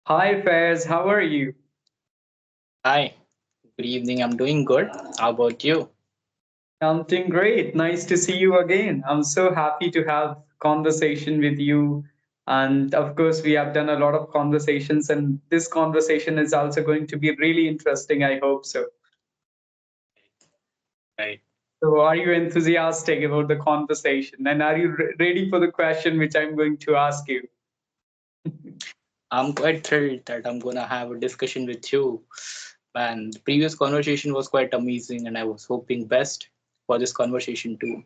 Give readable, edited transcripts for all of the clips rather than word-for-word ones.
Hi Faiz, how are you? Hi, good evening. I'm doing good. How about you? I'm doing great. Nice to see you again. I'm so happy to have conversation with you. And of course, we have done a lot of conversations, and this conversation is also going to be really interesting. I hope so. Right. So, are you enthusiastic about the conversation? And are you ready for the question which I'm going to ask you? I'm quite thrilled that I'm gonna have a discussion with you. Man, the previous conversation was quite amazing, and I was hoping best for this conversation too.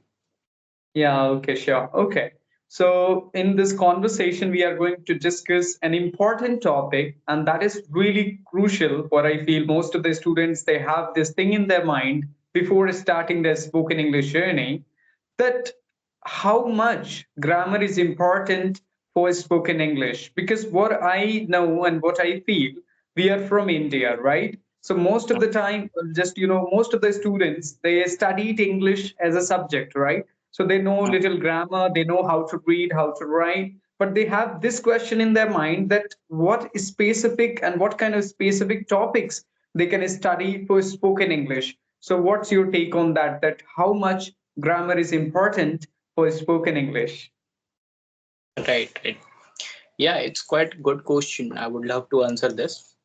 Yeah, okay, sure. Okay. So, in this conversation, we are going to discuss an important topic, and that is really crucial. What I feel most of the students they have this thing in their mind before starting their spoken English journey that how much grammar is important for spoken English. Because what I know and what I feel, we are from India, right? So most of the time, just most of the students they studied English as a subject, right? So they know little grammar, they know how to read, how to write, but they have this question in their mind that what is specific and what kind of specific topics they can study for spoken English. So what's your take on that? That how much grammar is important for spoken English? Right, right. Yeah, it's quite a good question. I would love to answer this.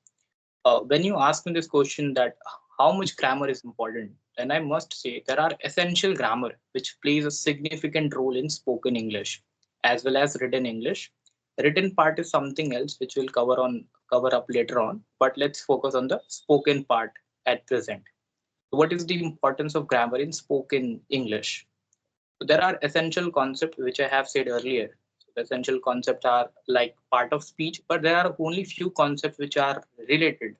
When you ask me this question that how much grammar is important, then I must say there are essential grammar which plays a significant role in spoken English as well as written English. Written part is something else which we'll cover up later on, but let's focus on the spoken part at present. What is the importance of grammar in spoken English? So there are essential concepts which I have said earlier. So the essential concepts are like part of speech, but there are only few concepts which are related,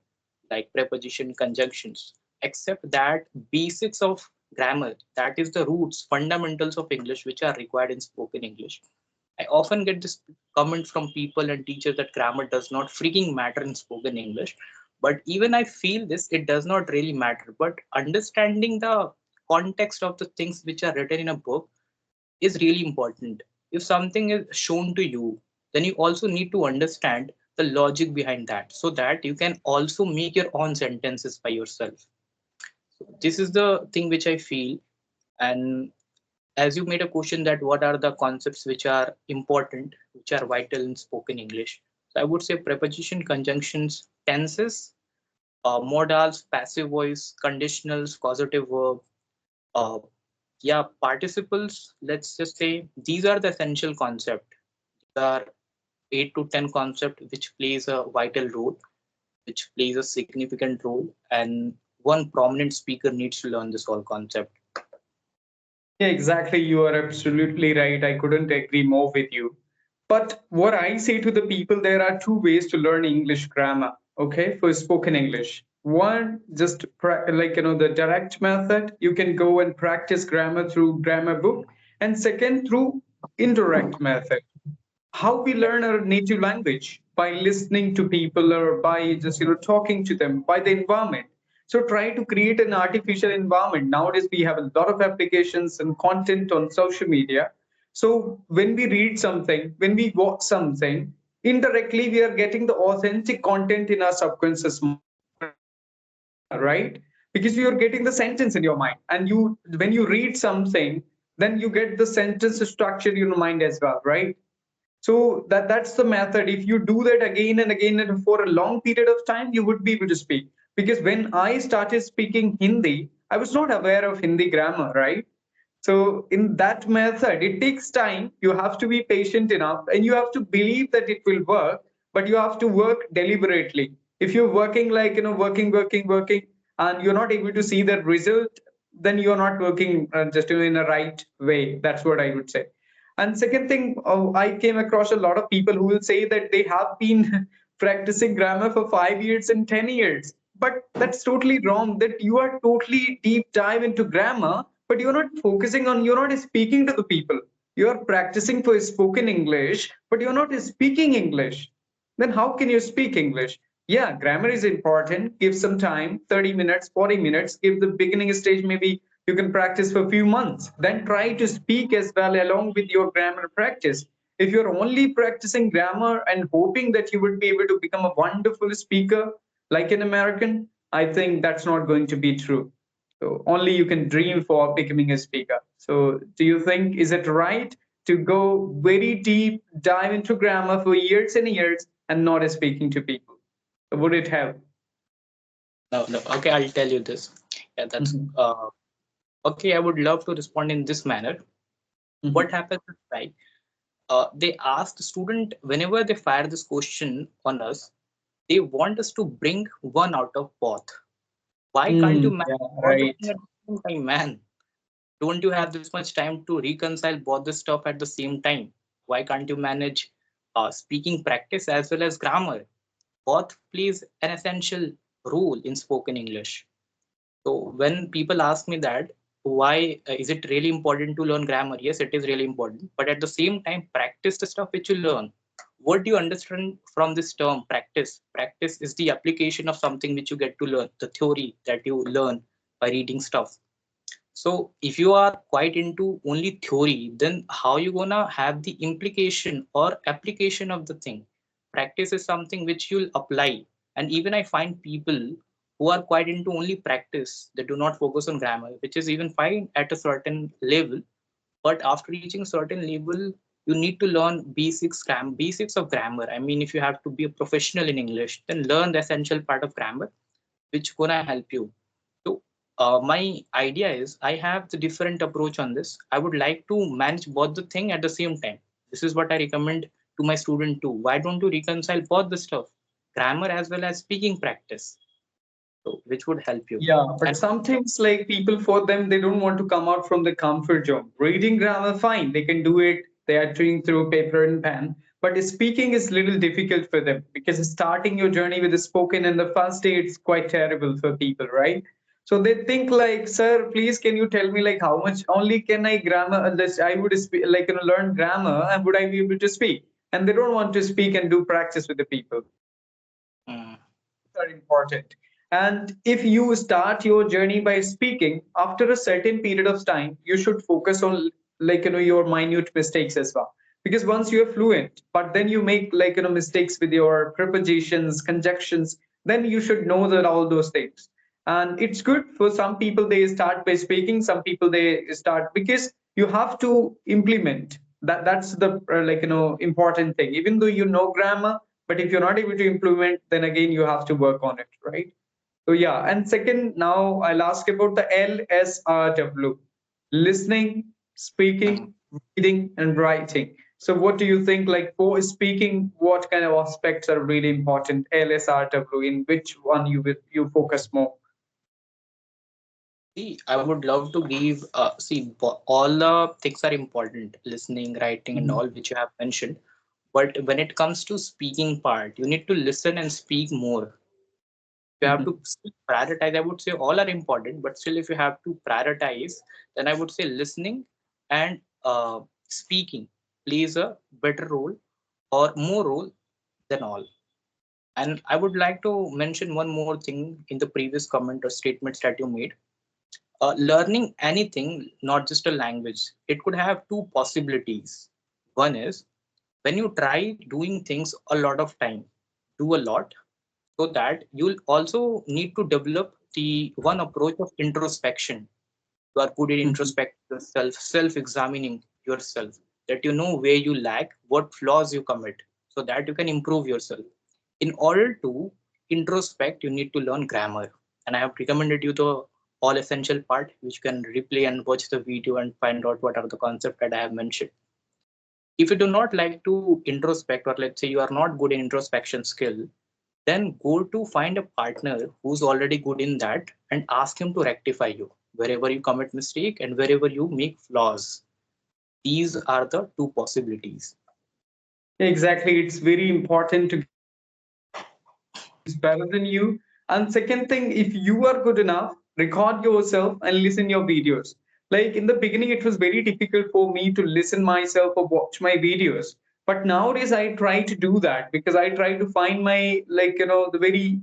like preposition, conjunctions. Except that basics of grammar, that is the roots, fundamentals of English, which are required in spoken English. I often get this comment from people and teachers that grammar does not freaking matter in spoken English. But even I feel this, it does not really matter. But understanding the context of the things which are written in a book is really important. If something is shown to you, then you also need to understand the logic behind that so that you can also make your own sentences by yourself. So this is the thing which I feel. And as you made a question that what are the concepts which are important, which are vital in spoken English. So I would say preposition, conjunctions, tenses, modals, passive voice, conditionals, causative verb, uh, yeah, participles, let's just say these are the essential concept. There are 8 to 10 concept which plays a vital role, which plays a significant role, and one prominent speaker needs to learn this whole concept. Yeah, exactly. You are absolutely right. I couldn't agree more with you. But what I say to the people, there are two ways to learn English grammar, okay, for spoken English. One, just like, the direct method, you can go and practice grammar through grammar book. And second, through indirect method. How we Right. learn our native language by listening to people or by just talking to them by the environment. So try to create an artificial environment. Nowadays we have a lot of applications and content on social media. So when we read something, when we watch something, indirectly we are getting the authentic content in our subconscious right? Because you're getting the sentence in your mind, and you when you read something, then you get the sentence structure in your mind as well, right? So that's the method. If you do that again and again and for a long period of time, you would be able to speak. Because when I started speaking Hindi, I was not aware of Hindi grammar, right? So in that method, it takes time. You have to be patient enough and you have to believe that it will work, but you have to work deliberately. If you're working like, working, and you're not able to see the result, then you're not working just in a right way. That's what I would say. And second thing, I came across a lot of people who will say that they have been practicing grammar for 5 years and 10 years. But that's totally wrong. That you are totally deep dive into grammar, but you're not focusing on, you're not speaking to the people. You're practicing for spoken English, but you're not speaking English. Then how can you speak English? Yeah, grammar is important. Give some time, 30 minutes, 40 minutes. Give the beginning stage, maybe you can practice for a few months. Then try to speak as well along with your grammar practice. If you're only practicing grammar and hoping that you would be able to become a wonderful speaker like an American, I think that's not going to be true. So only you can dream for becoming a speaker. So do you think, is it right to go very deep, dive into grammar for years and years and not speaking to people? Would it help? No, no. Okay, I'll tell you this. Yeah, that's Mhm. okay. I would love to respond in this manner. What Mhm. happens is like they ask the student whenever they fire this question on us, they want us to bring one out of both. Why can't you manage Yeah, all the right. thing at the same time, man? Don't you have this much time to reconcile both the stuff at the same time? Why can't you manage speaking practice as well as grammar? Both plays an essential role in spoken English. So when people ask me that, why is it really important to learn grammar? Yes, it is really important. But at the same time, practice the stuff which you learn. What do you understand from this term, practice? Practice is the application of something which you get to learn, the theory that you learn by reading stuff. So if you are quite into only theory, then how you gonna have the implication or application of the thing? Practice is something which you'll apply. And even I find people who are quite into only practice, they do not focus on grammar, which is even fine at a certain level. But after reaching a certain level, you need to learn basics of grammar. I mean, if you have to be a professional in English, then learn the essential part of grammar, which gonna help you. So my idea is I have the different approach on this. I would like to manage both the thing at the same time. This is what I recommend to my student too. Why don't you reconcile both the stuff, grammar as well as speaking practice, so which would help you. Yeah, but And sometimes like people, for them, they don't want to come out from the comfort zone. Reading grammar, fine, they can do it. They are doing through paper and pen. But speaking is little difficult for them because starting your journey with the spoken in the first day, it's quite terrible for people, right? So they think like, sir, please, can you tell me like how much only can I grammar? Unless I would speak, like learn grammar, and would I be able to speak? And they don't want to speak and do practice with the people. mm, Are important. And if you start your journey by speaking, after a certain period of time, you should focus on your minute mistakes as well. Because once you're fluent, but then you make mistakes with your prepositions, conjunctions, then you should know that all those things. And it's good for some people, they start by speaking, some people they start because you have to implement that. That's the important thing. Even though you know grammar, but if you're not able to implement, then again you have to work on it, right? So yeah. And second, now I'll ask about the LSRW: listening, mm. speaking, reading, and writing. So what do you think, like for speaking, what kind of aspects are really important? LSRW, in which one you focus more? See, I would love to give see all the things are important, listening, writing, and Mhm. all which you have mentioned. But when it comes to speaking part, you need to listen and speak more. You have to Mhm. still prioritize. I would say all are important, but still, if you have to prioritize, then I would say listening and speaking plays a better role or more role than all. And I would like to mention one more thing in the previous comment or statements that you made. Learning anything, not just a language, it could have two possibilities. One is when you try doing things a lot of time, do a lot, so that you'll also need to develop the one approach of introspection. You are good at Mhm. introspecting yourself, self-examining yourself, that you know where you lag, what flaws you commit, so that you can improve yourself. In order to introspect, you need to learn grammar. And I have recommended you the all essential part, which you can replay and watch the video and find out what are the concepts that I have mentioned. If you do not like to introspect, or let's say you are not good in introspection skill, then go to find a partner who's already good in that and ask him to rectify you wherever you commit mistake and wherever you make flaws. These are the two possibilities. Exactly. It's very important to get who's better than you. And second thing, if you are good enough, record yourself and listen your videos. Like in the beginning, it was very difficult for me to listen myself or watch my videos. But nowadays, I try to do that because I try to find my the very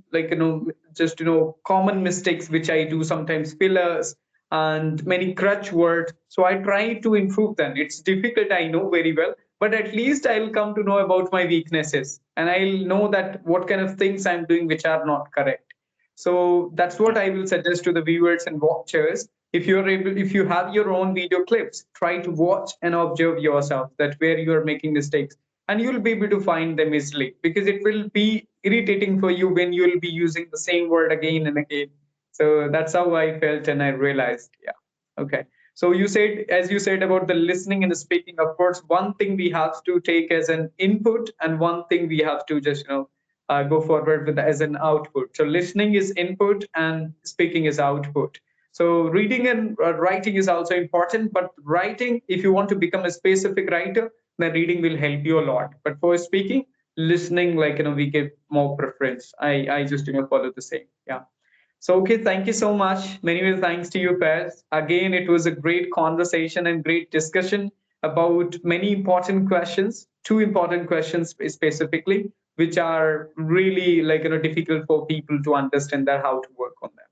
just common mistakes which I do sometimes, fillers and many crutch words. So I try to improve them. It's difficult, I know very well, but at least I'll come to know about my weaknesses, and I'll know that what kind of things I'm doing which are not correct. So that's what I will suggest to the viewers and watchers. If you're able, if you have your own video clips, try to watch and observe yourself that where you are making mistakes, and you'll be able to find them easily, because it will be irritating for you when you'll be using the same word again and again. So that's how I felt, and I realized, yeah, okay. So you said, as you said about the listening and the speaking, of course, one thing we have to take as an input, and one thing we have to just go forward with as an output. So listening is input and speaking is output. So reading and writing is also important, but writing, if you want to become a specific writer, then reading will help you a lot. But for speaking, listening, like we give more preference. I just follow the same. Yeah. So, okay, thank you so much. Many, many thanks to you, Faiz. Again, it was a great conversation and great discussion about many important questions, two important questions specifically, which are really difficult for people to understand that how to work on them.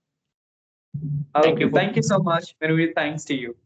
Thank you Okay, for thank you so much. Many, many thanks to you.